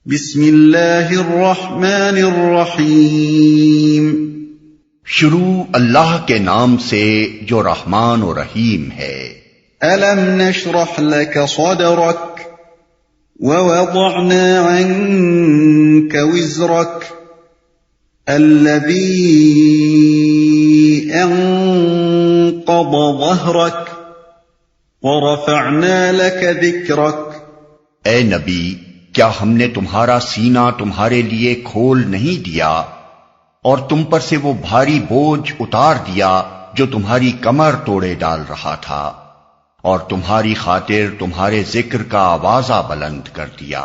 بسم اللہ الرحمن الرحیم۔ شروع اللہ کے نام سے جو رحمان و رحیم ہے۔ أَلَمْ نَشْرَحْ لَكَ صَدْرَكَ وَوَضَعْنَا عَنكَ وِزْرَكَ الَّذِي أَنقَضَ ظَهْرَكَ وَرَفَعْنَا لَكَ ذِكْرَكَ۔ اے نبی، کیا ہم نے تمہارا سینہ تمہارے لیے کھول نہیں دیا اور تم پر سے وہ بھاری بوجھ اتار دیا جو تمہاری کمر توڑے ڈال رہا تھا، اور تمہاری خاطر تمہارے ذکر کا آوازہ بلند کر دیا۔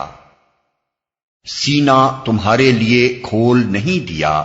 سینہ تمہارے لیے کھول نہیں دیا۔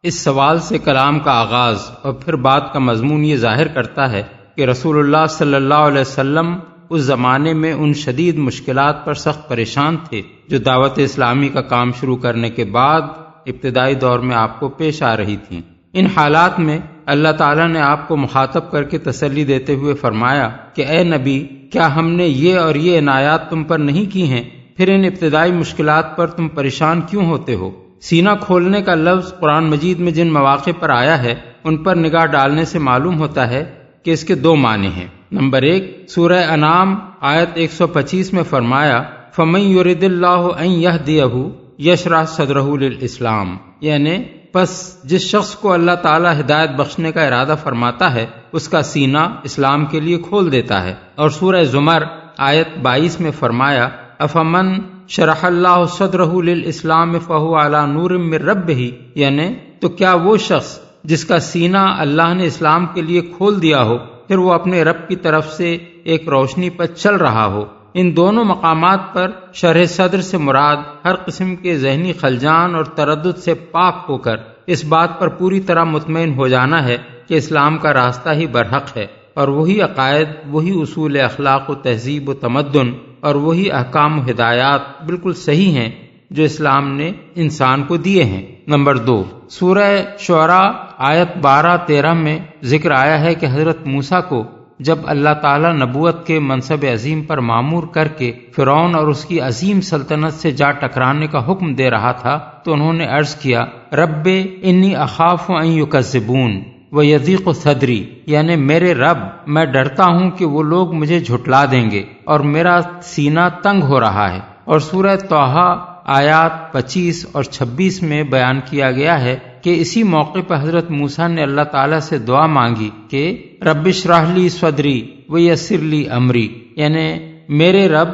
اس سوال سے کلام کا آغاز اور پھر بات کا مضمون یہ ظاہر کرتا ہے کہ رسول اللہ صلی اللہ علیہ وسلم اس زمانے میں ان شدید مشکلات پر سخت پریشان تھے جو دعوت اسلامی کا کام شروع کرنے کے بعد ابتدائی دور میں آپ کو پیش آ رہی تھیں۔ ان حالات میں اللہ تعالیٰ نے آپ کو مخاطب کر کے تسلی دیتے ہوئے فرمایا کہ اے نبی، کیا ہم نے یہ اور یہ عنایات تم پر نہیں کی ہیں؟ پھر ان ابتدائی مشکلات پر تم پریشان کیوں ہوتے ہو؟ سینہ کھولنے کا لفظ قرآن مجید میں جن مواقع پر آیا ہے ان پر نگاہ ڈالنے سے معلوم ہوتا ہے کہ اس کے دو معنی ہیں۔ نمبر 1، سورہ انعام آیت 125 میں فرمایا فَمَن يُرِدِ اللَّهُ أَن يَهْدِيَهُ يَشْرَحْ صَدْرَهُ لِلْإِسْلَامِ، یعنی پس جس شخص کو اللہ تعالیٰ ہدایت بخشنے کا ارادہ فرماتا ہے اس کا سینہ اسلام کے لیے کھول دیتا ہے۔ اور سورہ زمر آیت 22 میں فرمایا أَفَمَن شَرَحَ اللَّهُ صَدْرَهُ لِلْإِسْلَامِ فَهُوَ عَلَى نُورٍ مِّن رَّبِّهِ، یعنی تو کیا وہ شخص جس کا سینہ اللہ نے اسلام کے لیے کھول دیا ہو پھر وہ اپنے رب کی طرف سے ایک روشنی پر چل رہا ہو۔ ان دونوں مقامات پر شرح صدر سے مراد ہر قسم کے ذہنی خلجان اور تردد سے پاک ہو کر اس بات پر پوری طرح مطمئن ہو جانا ہے کہ اسلام کا راستہ ہی برحق ہے، اور وہی عقائد، وہی اصول اخلاق و تہذیب و تمدن اور وہی احکام و ہدایات بالکل صحیح ہیں جو اسلام نے انسان کو دیے ہیں۔ نمبر 2، سورہ شعراء آیت 12-13 میں ذکر آیا ہے کہ حضرت موسیٰ کو جب اللہ تعالیٰ نبوت کے منصب عظیم پر معمور کر کے فرعون اور اس کی عظیم سلطنت سے جا ٹکرانے کا حکم دے رہا تھا تو انہوں نے عرض کیا رب انی اخاف ان یکذبون ویضیق صدری، یعنی میرے رب، میں ڈرتا ہوں کہ وہ لوگ مجھے جھٹلا دیں گے اور میرا سینہ تنگ ہو رہا ہے۔ اور سورہ طٰہٰ آیات 25 اور 26 میں بیان کیا گیا ہے کہ اسی موقع پر حضرت موسیٰ نے اللہ تعالیٰ سے دعا مانگی کہ رب اشرح لی صدری ویسر لی امری، یعنی میرے رب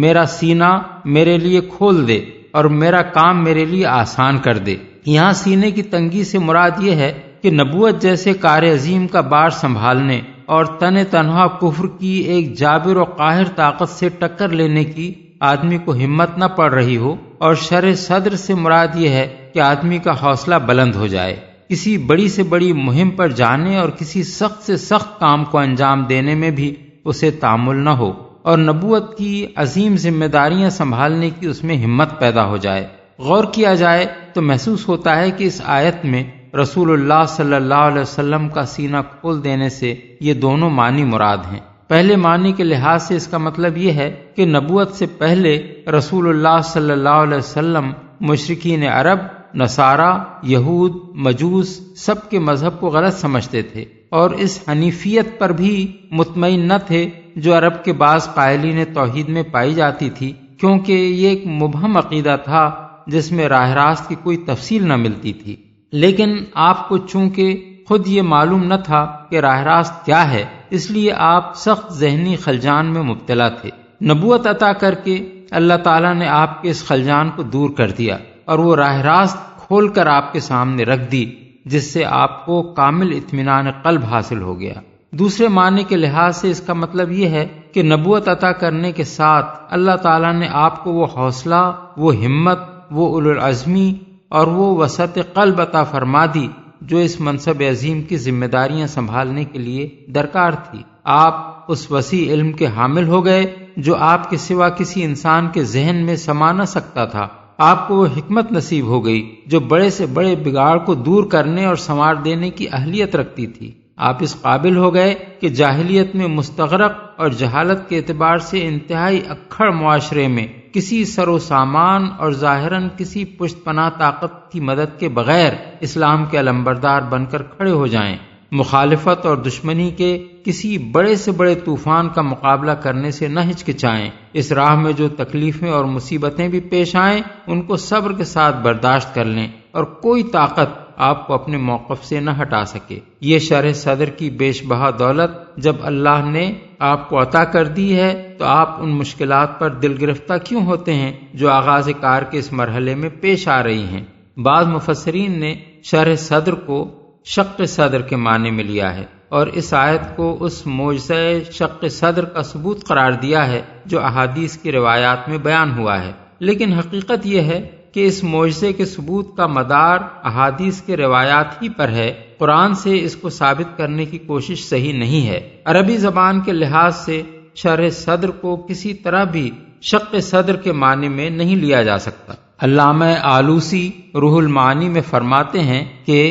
میرا سینہ میرے لیے کھول دے اور میرا کام میرے لیے آسان کر دے۔ یہاں سینے کی تنگی سے مراد یہ ہے کہ نبوت جیسے کار عظیم کا بار سنبھالنے اور تنہا کفر کی ایک جابر و قاہر طاقت سے ٹکر لینے کی آدمی کو ہمت نہ پڑ رہی ہو، اور شرح صدر سے مراد یہ ہے کہ آدمی کا حوصلہ بلند ہو جائے، کسی بڑی سے بڑی مہم پر جانے اور کسی سخت سے سخت کام کو انجام دینے میں بھی اسے تحمل نہ ہو، اور نبوت کی عظیم ذمہ داریاں سنبھالنے کی اس میں ہمت پیدا ہو جائے۔ غور کیا جائے تو محسوس ہوتا ہے کہ اس آیت میں رسول اللہ صلی اللہ علیہ وسلم کا سینہ کھول دینے سے یہ دونوں معنی مراد ہیں۔ پہلے معنی کے لحاظ سے اس کا مطلب یہ ہے کہ نبوت سے پہلے رسول اللہ صلی اللہ علیہ وسلم مشرکین عرب، نصارہ، یہود، مجوس سب کے مذہب کو غلط سمجھتے تھے اور اس حنیفیت پر بھی مطمئن نہ تھے جو عرب کے بعض قائلین توحید میں پائی جاتی تھی، کیونکہ یہ ایک مبہم عقیدہ تھا جس میں راہ راست کی کوئی تفصیل نہ ملتی تھی۔ لیکن آپ کو چونکہ خود یہ معلوم نہ تھا کہ راہ راست کیا ہے، اس لیے آپ سخت ذہنی خلجان میں مبتلا تھے۔ نبوت عطا کر کے اللہ تعالیٰ نے آپ کے اس خلجان کو دور کر دیا اور وہ راہ راست کھول کر آپ کے سامنے رکھ دی، جس سے آپ کو کامل اطمینان قلب حاصل ہو گیا۔ دوسرے معنی کے لحاظ سے اس کا مطلب یہ ہے کہ نبوت عطا کرنے کے ساتھ اللہ تعالیٰ نے آپ کو وہ حوصلہ، وہ ہمت، وہ اولوالعزمی اور وہ وسعت قلب عطا فرما دی جو اس منصب عظیم کی ذمہ داریاں سنبھالنے کے لیے درکار تھی۔ آپ اس وسیع علم کے حامل ہو گئے جو آپ کے سوا کسی انسان کے ذہن میں سما نہ سکتا تھا۔ آپ کو وہ حکمت نصیب ہو گئی جو بڑے سے بڑے بگاڑ کو دور کرنے اور سنوار دینے کی اہلیت رکھتی تھی۔ آپ اس قابل ہو گئے کہ جاہلیت میں مستغرق اور جہالت کے اعتبار سے انتہائی اکھڑ معاشرے میں کسی سر و سامان اور ظاہراً کسی پشت پناہ طاقت کی مدد کے بغیر اسلام کے علمبردار بن کر کھڑے ہو جائیں، مخالفت اور دشمنی کے کسی بڑے سے بڑے طوفان کا مقابلہ کرنے سے نہ ہچکچائیں، اس راہ میں جو تکلیفیں اور مصیبتیں بھی پیش آئیں ان کو صبر کے ساتھ برداشت کر لیں، اور کوئی طاقت آپ کو اپنے موقف سے نہ ہٹا سکے۔ یہ شرح صدر کی بیش بہا دولت جب اللہ نے آپ کو عطا کر دی ہے تو آپ ان مشکلات پر دل گرفتہ کیوں ہوتے ہیں جو آغاز کار کے اس مرحلے میں پیش آ رہی ہیں؟ بعض مفسرین نے شرح صدر کو شق صدر کے معنی میں لیا ہے اور اس آیت کو اس معجزہ شق صدر کا ثبوت قرار دیا ہے جو احادیث کی روایات میں بیان ہوا ہے، لیکن حقیقت یہ ہے کہ اس معجزے کے ثبوت کا مدار احادیث کے روایات ہی پر ہے، قرآن سے اس کو ثابت کرنے کی کوشش صحیح نہیں ہے۔ عربی زبان کے لحاظ سے شرح صدر کو کسی طرح بھی شق صدر کے معنی میں نہیں لیا جا سکتا۔ علامہ آلوسی روح المعانی میں فرماتے ہیں کہ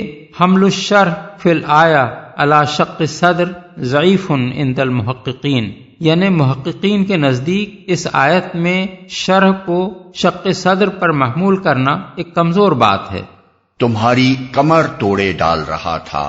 حمل الشرح فی الآیہ علی شق صدر ضعیف عند المحققین، یعنی محققین کے نزدیک اس آیت میں شرح کو شق صدر پر محمول کرنا ایک کمزور بات ہے۔ تمہاری کمر توڑے ڈال رہا تھا۔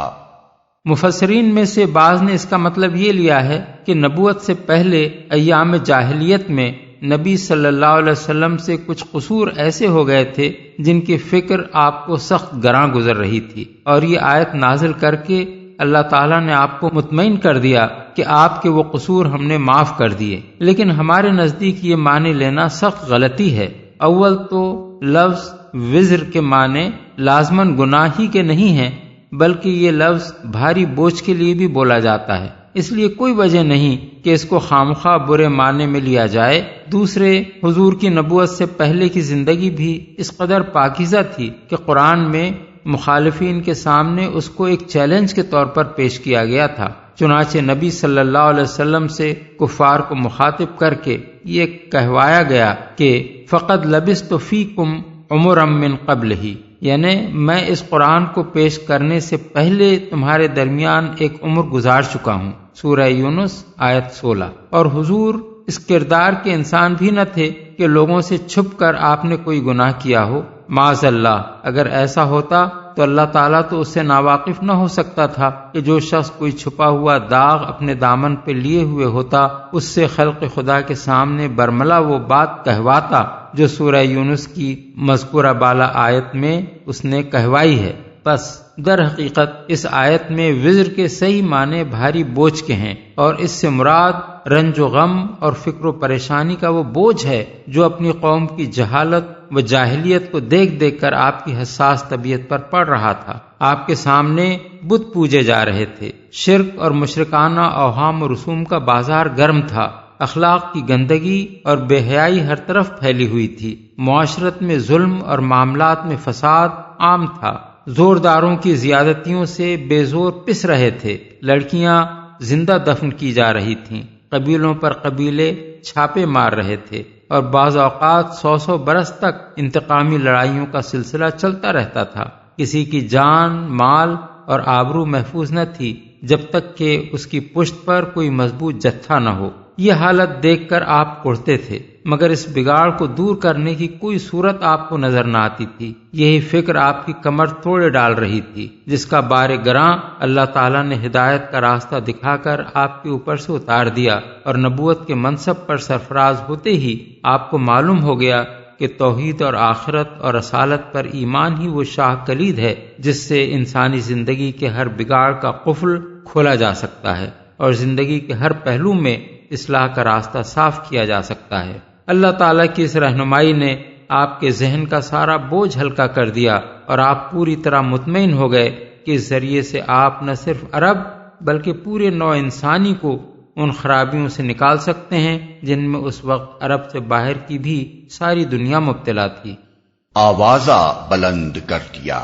مفسرین میں سے بعض نے اس کا مطلب یہ لیا ہے کہ نبوت سے پہلے ایام جاہلیت میں نبی صلی اللہ علیہ وسلم سے کچھ قصور ایسے ہو گئے تھے جن کی فکر آپ کو سخت گراں گزر رہی تھی، اور یہ آیت نازل کر کے اللہ تعالیٰ نے آپ کو مطمئن کر دیا کہ آپ کے وہ قصور ہم نے معاف کر دیے۔ لیکن ہمارے نزدیک یہ معنی لینا سخت غلطی ہے۔ اول تو لفظ وزر کے معنی لازماً گناہ ہی کے نہیں ہیں، بلکہ یہ لفظ بھاری بوجھ کے لیے بھی بولا جاتا ہے، اس لیے کوئی وجہ نہیں کہ اس کو خامخواہ برے معنی میں لیا جائے۔ دوسرے، حضور کی نبوت سے پہلے کی زندگی بھی اس قدر پاکیزہ تھی کہ قرآن میں مخالفین کے سامنے اس کو ایک چیلنج کے طور پر پیش کیا گیا تھا، چنانچہ نبی صلی اللہ علیہ وسلم سے کفار کو مخاطب کر کے یہ کہوایا گیا کہ فقد لبثت فیکم عمرا من قبلہ، یعنی میں اس قرآن کو پیش کرنے سے پہلے تمہارے درمیان ایک عمر گزار چکا ہوں، سورہ یونس آیت 16۔ اور حضور اس کردار کے انسان بھی نہ تھے کہ لوگوں سے چھپ کر آپ نے کوئی گناہ کیا ہو، معاذ اللہ، اگر ایسا ہوتا تو اللہ تعالیٰ تو اس سے ناواقف نہ ہو سکتا تھا کہ جو شخص کوئی چھپا ہوا داغ اپنے دامن پہ لیے ہوئے ہوتا اس سے خلق خدا کے سامنے برملا وہ بات کہواتا جو سورہ یونس کی مذکورہ بالا آیت میں اس نے کہوائی ہے۔ بس در حقیقت اس آیت میں وزر کے صحیح معنی بھاری بوجھ کے ہیں، اور اس سے مراد رنج و غم اور فکر و پریشانی کا وہ بوجھ ہے جو اپنی قوم کی جہالت و جاہلیت کو دیکھ دیکھ کر آپ کی حساس طبیعت پر پڑ رہا تھا۔ آپ کے سامنے بت پوجے جا رہے تھے، شرک اور مشرکانہ اوہام و رسوم کا بازار گرم تھا، اخلاق کی گندگی اور بے حیائی ہر طرف پھیلی ہوئی تھی، معاشرت میں ظلم اور معاملات میں فساد عام تھا، زورداروں کی زیادتیوں سے بے زور پس رہے تھے، لڑکیاں زندہ دفن کی جا رہی تھیں، قبیلوں پر قبیلے چھاپے مار رہے تھے، اور بعض اوقات 100 برس تک انتقامی لڑائیوں کا سلسلہ چلتا رہتا تھا۔ کسی کی جان، مال اور آبرو محفوظ نہ تھی جب تک کہ اس کی پشت پر کوئی مضبوط جتھا نہ ہو۔ یہ حالت دیکھ کر آپ اڑتے تھے، مگر اس بگاڑ کو دور کرنے کی کوئی صورت آپ کو نظر نہ آتی تھی۔ یہی فکر آپ کی کمر توڑے ڈال رہی تھی، جس کا بار گراں اللہ تعالیٰ نے ہدایت کا راستہ دکھا کر آپ کے اوپر سے اتار دیا، اور نبوت کے منصب پر سرفراز ہوتے ہی آپ کو معلوم ہو گیا کہ توحید اور آخرت اور رسالت پر ایمان ہی وہ شاہ کلید ہے جس سے انسانی زندگی کے ہر بگاڑ کا قفل کھولا جا سکتا ہے، اور زندگی کے ہر پہلو میں اصلاح کا راستہ صاف کیا جا سکتا ہے۔ اللہ تعالیٰ کی اس رہنمائی نے آپ کے ذہن کا سارا بوجھ ہلکا کر دیا، اور آپ پوری طرح مطمئن ہو گئے کہ اس ذریعے سے آپ نہ صرف عرب بلکہ پورے نوع انسانی کو ان خرابیوں سے نکال سکتے ہیں جن میں اس وقت عرب سے باہر کی بھی ساری دنیا مبتلا تھی۔ آوازہ بلند کر دیا۔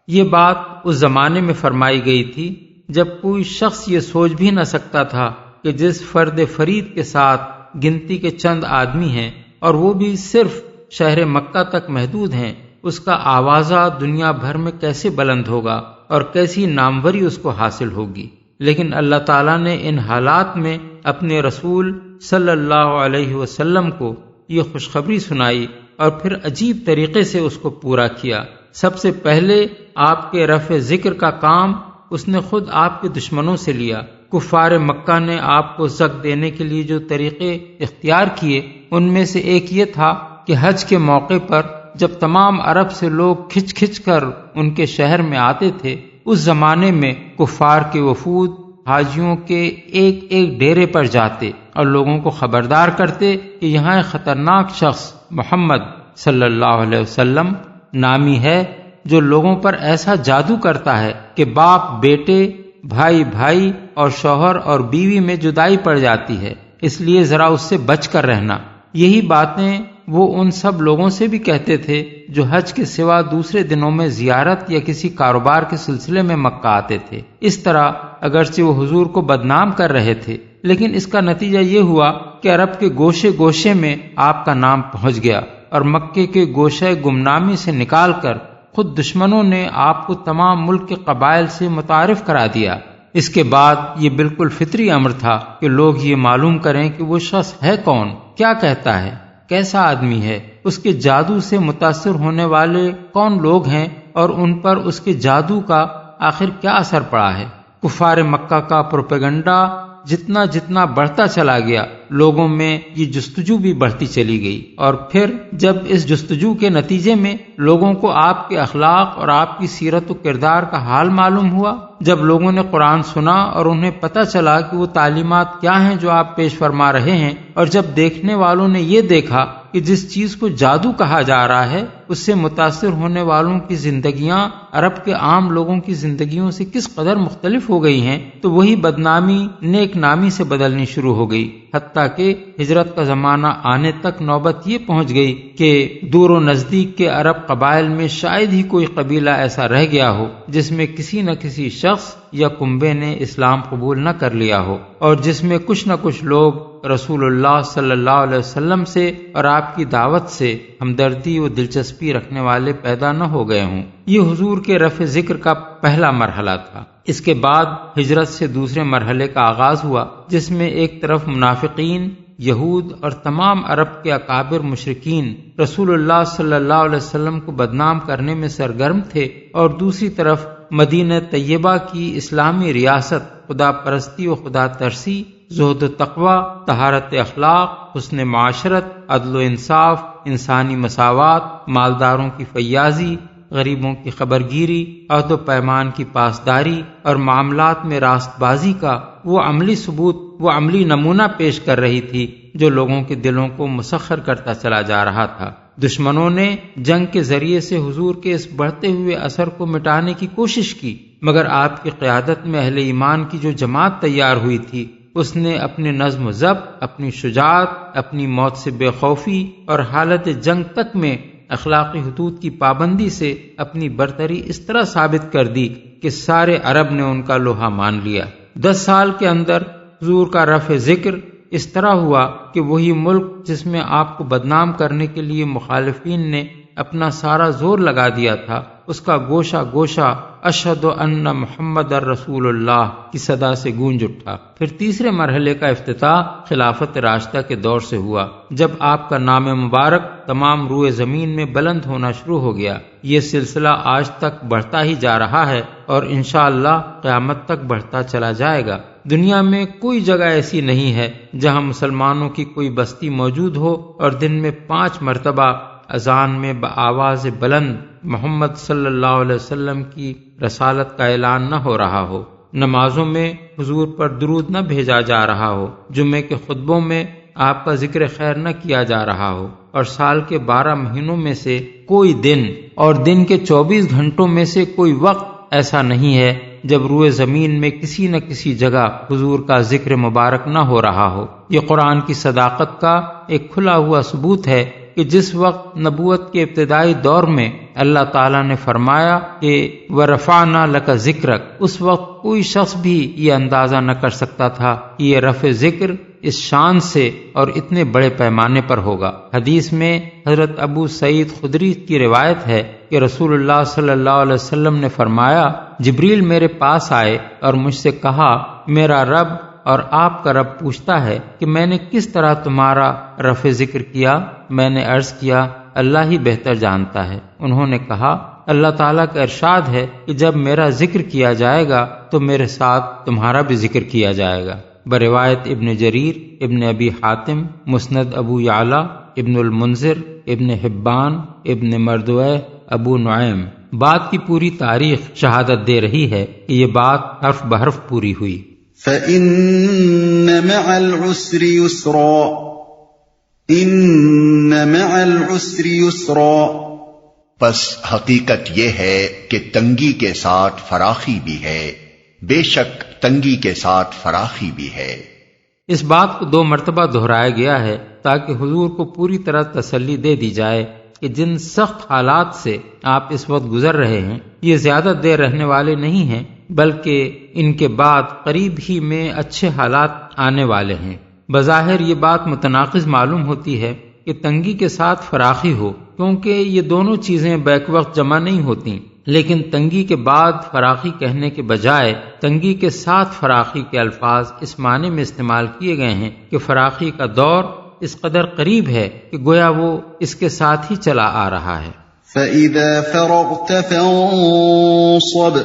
یہ بات اس زمانے میں فرمائی گئی تھی جب کوئی شخص یہ سوچ بھی نہ سکتا تھا کہ جس فرد فرید کے ساتھ گنتی کے چند آدمی ہیں اور وہ بھی صرف شہر مکہ تک محدود ہیں، اس کا آوازہ دنیا بھر میں کیسے بلند ہوگا اور کیسی ناموری اس کو حاصل ہوگی۔ لیکن اللہ تعالیٰ نے ان حالات میں اپنے رسول صلی اللہ علیہ وسلم کو یہ خوشخبری سنائی اور پھر عجیب طریقے سے اس کو پورا کیا۔ سب سے پہلے آپ کے رفع ذکر کا کام اس نے خود آپ کے دشمنوں سے لیا۔ کفار مکہ نے آپ کو زک دینے کے لیے جو طریقے اختیار کیے ان میں سے ایک یہ تھا کہ حج کے موقع پر جب تمام عرب سے لوگ کھچ کھچ کر ان کے شہر میں آتے تھے، اس زمانے میں کفار کے وفود حاجیوں کے ایک ایک ڈیرے پر جاتے اور لوگوں کو خبردار کرتے کہ یہاں ایک خطرناک شخص محمد صلی اللہ علیہ وسلم نامی ہے جو لوگوں پر ایسا جادو کرتا ہے کہ باپ بیٹے، بھائی بھائی اور شوہر اور بیوی میں جدائی پڑ جاتی ہے، اس لیے ذرا اس سے بچ کر رہنا۔ یہی باتیں وہ ان سب لوگوں سے بھی کہتے تھے جو حج کے سوا دوسرے دنوں میں زیارت یا کسی کاروبار کے سلسلے میں مکہ آتے تھے۔ اس طرح اگرچہ وہ حضور کو بدنام کر رہے تھے، لیکن اس کا نتیجہ یہ ہوا کہ عرب کے گوشے گوشے میں آپ کا نام پہنچ گیا اور مکے کے گوشے گمنامی سے نکال کر خود دشمنوں نے آپ کو تمام ملک کے قبائل سے متعارف کرا دیا۔ اس کے بعد یہ بالکل فطری امر تھا کہ لوگ یہ معلوم کریں کہ وہ شخص ہے کون، کیا کہتا ہے، کیسا آدمی ہے، اس کے جادو سے متاثر ہونے والے کون لوگ ہیں اور ان پر اس کے جادو کا آخر کیا اثر پڑا ہے۔ کفار مکہ کا پروپیگنڈا جتنا جتنا بڑھتا چلا گیا، لوگوں میں یہ جستجو بھی بڑھتی چلی گئی، اور پھر جب اس جستجو کے نتیجے میں لوگوں کو آپ کے اخلاق اور آپ کی سیرت و کردار کا حال معلوم ہوا، جب لوگوں نے قرآن سنا اور انہیں پتہ چلا کہ وہ تعلیمات کیا ہیں جو آپ پیش فرما رہے ہیں، اور جب دیکھنے والوں نے یہ دیکھا کہ جس چیز کو جادو کہا جا رہا ہے اس سے متاثر ہونے والوں کی زندگیاں عرب کے عام لوگوں کی زندگیوں سے کس قدر مختلف ہو گئی ہیں، تو وہی بدنامی نیک نامی سے بدلنی شروع ہو گئی، حتیٰ کہ ہجرت کا زمانہ آنے تک نوبت یہ پہنچ گئی کہ دور و نزدیک کے عرب قبائل میں شاید ہی کوئی قبیلہ ایسا رہ گیا ہو جس میں کسی نہ کسی شخص یا کنبے نے اسلام قبول نہ کر لیا ہو، اور جس میں کچھ نہ کچھ لوگ رسول اللہ صلی اللہ علیہ وسلم سے اور آپ کی دعوت سے ہمدردی و دلچسپی رکھنے والے پیدا نہ ہو گئے ہوں۔ یہ حضور کے رفع ذکر کا پہلا مرحلہ تھا۔ اس کے بعد ہجرت سے دوسرے مرحلے کا آغاز ہوا، جس میں ایک طرف منافقین، یہود اور تمام عرب کے اکابر مشرکین رسول اللہ صلی اللہ علیہ وسلم کو بدنام کرنے میں سرگرم تھے، اور دوسری طرف مدینہ طیبہ کی اسلامی ریاست خدا پرستی و خدا ترسی، زہد و تقوی، طہارت اخلاق، حسن معاشرت، عدل و انصاف، انسانی مساوات، مالداروں کی فیاضی، غریبوں کی خبرگیری، عہد و پیمان کی پاسداری اور معاملات میں راست بازی کا وہ عملی ثبوت، وہ عملی نمونہ پیش کر رہی تھی جو لوگوں کے دلوں کو مسخر کرتا چلا جا رہا تھا۔ دشمنوں نے جنگ کے ذریعے سے حضور کے اس بڑھتے ہوئے اثر کو مٹانے کی کوشش کی، مگر آپ کی قیادت میں اہل ایمان کی جو جماعت تیار ہوئی تھی اس نے اپنے نظم و ضبط، اپنی شجاعت، اپنی موت سے بے خوفی اور حالت جنگ تک میں اخلاقی حدود کی پابندی سے اپنی برتری اس طرح ثابت کر دی کہ سارے عرب نے ان کا لوہا مان لیا۔ 10 سال کے اندر حضور کا رفع ذکر اس طرح ہوا کہ وہی ملک جس میں آپ کو بدنام کرنے کے لیے مخالفین نے اپنا سارا زور لگا دیا تھا، اس کا گوشہ گوشہ اشہد ان محمد الرسول اللہ کی صدا سے گونج اٹھا۔ پھر تیسرے مرحلے کا افتتاح خلافت راشدہ کے دور سے ہوا، جب آپ کا نام مبارک تمام روئے زمین میں بلند ہونا شروع ہو گیا۔ یہ سلسلہ آج تک بڑھتا ہی جا رہا ہے اور انشاءاللہ قیامت تک بڑھتا چلا جائے گا۔ دنیا میں کوئی جگہ ایسی نہیں ہے جہاں مسلمانوں کی کوئی بستی موجود ہو اور دن میں 5 مرتبہ اذان میں بآواز بلند محمد صلی اللہ علیہ وسلم کی رسالت کا اعلان نہ ہو رہا ہو، نمازوں میں حضور پر درود نہ بھیجا جا رہا ہو، جمعے کے خطبوں میں آپ کا ذکر خیر نہ کیا جا رہا ہو، اور سال کے 12 مہینوں میں سے کوئی دن اور دن کے 24 گھنٹوں میں سے کوئی وقت ایسا نہیں ہے جب روئے زمین میں کسی نہ کسی جگہ حضور کا ذکر مبارک نہ ہو رہا ہو۔ یہ قرآن کی صداقت کا ایک کھلا ہوا ثبوت ہے کہ جس وقت نبوت کے ابتدائی دور میں اللہ تعالیٰ نے فرمایا کہ وَرَفَعْنَا لَكَ ذِكْرَكَ، اس وقت کوئی شخص بھی یہ اندازہ نہ کر سکتا تھا کہ یہ رفع ذکر اس شان سے اور اتنے بڑے پیمانے پر ہوگا۔ حدیث میں حضرت ابو سعید خدری کی روایت ہے کہ رسول اللہ صلی اللہ علیہ وسلم نے فرمایا، جبریل میرے پاس آئے اور مجھ سے کہا، میرا رب اور آپ کا رب پوچھتا ہے کہ میں نے کس طرح تمہارا رفع ذکر کیا؟ میں نے عرض کیا اللہ ہی بہتر جانتا ہے۔ انہوں نے کہا اللہ تعالیٰ کا ارشاد ہے کہ جب میرا ذکر کیا جائے گا تو میرے ساتھ تمہارا بھی ذکر کیا جائے گا۔ بروایت ابن جریر، ابن ابی حاتم، مسند ابو یعلا، ابن المنذر، ابن حبان، ابن مردویہ، ابو نعیم۔ بات کی پوری تاریخ شہادت دے رہی ہے کہ یہ بات حرف بحرف پوری ہوئی۔ فَإِنَّ مَعَ الْعُسْرِ يُسْرًا إِنَّ مَعَ الْعُسْرِ يُسْرًا۔ پس حقیقت یہ ہے کہ تنگی کے ساتھ فراخی بھی ہے، بے شک تنگی کے ساتھ فراخی بھی ہے۔ اس بات کو 2 مرتبہ دہرایا گیا ہے تاکہ حضور کو پوری طرح تسلی دے دی جائے کہ جن سخت حالات سے آپ اس وقت گزر رہے ہیں یہ زیادہ دیر رہنے والے نہیں ہیں، بلکہ ان کے بعد قریب ہی میں اچھے حالات آنے والے ہیں۔ بظاہر یہ بات متناقض معلوم ہوتی ہے کہ تنگی کے ساتھ فراخی ہو، کیونکہ یہ دونوں چیزیں بیک وقت جمع نہیں ہوتی، لیکن تنگی کے بعد فراخی کہنے کے بجائے تنگی کے ساتھ فراخی کے الفاظ اس معنی میں استعمال کیے گئے ہیں کہ فراخی کا دور اس قدر قریب ہے کہ گویا وہ اس کے ساتھ ہی چلا آ رہا ہے۔ فَإِذَا فَرَغْتَ فَانصَبْ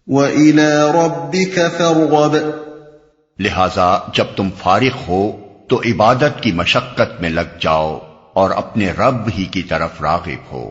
وَإِلَى رَبِّكَ فَارْغَب۔ لہذا جب تم فارغ ہو تو عبادت کی مشقت میں لگ جاؤ اور اپنے رب ہی کی طرف راغب ہو۔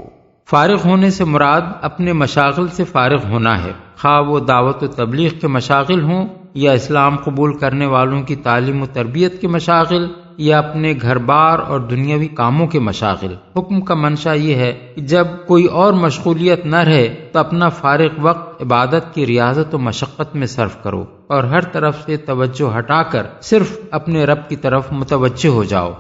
فارغ ہونے سے مراد اپنے مشاغل سے فارغ ہونا ہے، خواہ وہ دعوت و تبلیغ کے مشاغل ہوں یا اسلام قبول کرنے والوں کی تعلیم و تربیت کے مشاغل یا اپنے گھر بار اور دنیاوی کاموں کے مشاغل۔ حکم کا منشا یہ ہے کہ جب کوئی اور مشغولیت نہ رہے تو اپنا فارغ وقت عبادت کی ریاضت و مشقت میں صرف کرو اور ہر طرف سے توجہ ہٹا کر صرف اپنے رب کی طرف متوجہ ہو جاؤ۔